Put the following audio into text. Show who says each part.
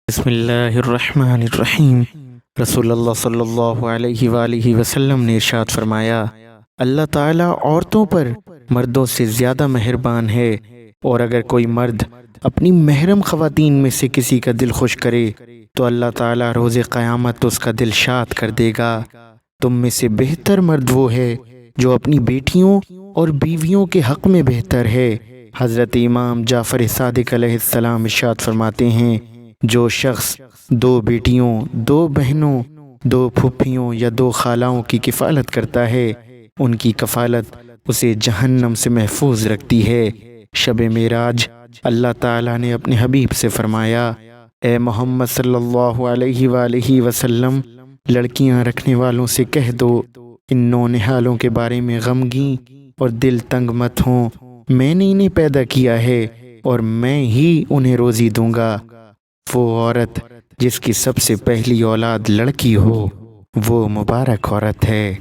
Speaker 1: بسم اللہ الرحمن الرحیم۔ رسول اللہ صلی اللہ علیہ وآلہ وسلم نے ارشاد فرمایا، اللہ تعالیٰ عورتوں پر مردوں سے زیادہ مہربان ہے، اور اگر کوئی مرد اپنی محرم خواتین میں سے کسی کا دل خوش کرے تو اللہ تعالیٰ روز قیامت اس کا دل شاد کر دے گا۔ تم میں سے بہتر مرد وہ ہے جو اپنی بیٹیوں اور بیویوں کے حق میں بہتر ہے۔ حضرت امام جعفر صادق علیہ السلام ارشاد فرماتے ہیں، جو شخص 2 بیٹیوں، 2 بہنوں، 2 پھوپھیوں یا 2 خالاؤں کی کفالت کرتا ہے، ان کی کفالت اسے جہنم سے محفوظ رکھتی ہے۔ شب معراج اللہ تعالیٰ نے اپنے حبیب سے فرمایا، اے محمد صلی اللہ علیہ وآلہ وسلم، لڑکیاں رکھنے والوں سے کہہ دو، ان نونہالوں کے بارے میں غمگین اور دل تنگ مت ہوں، میں نے انہیں پیدا کیا ہے اور میں ہی انہیں روزی دوں گا۔ وہ عورت جس کی سب سے پہلی اولاد لڑکی ہو، وہ مبارک عورت ہے۔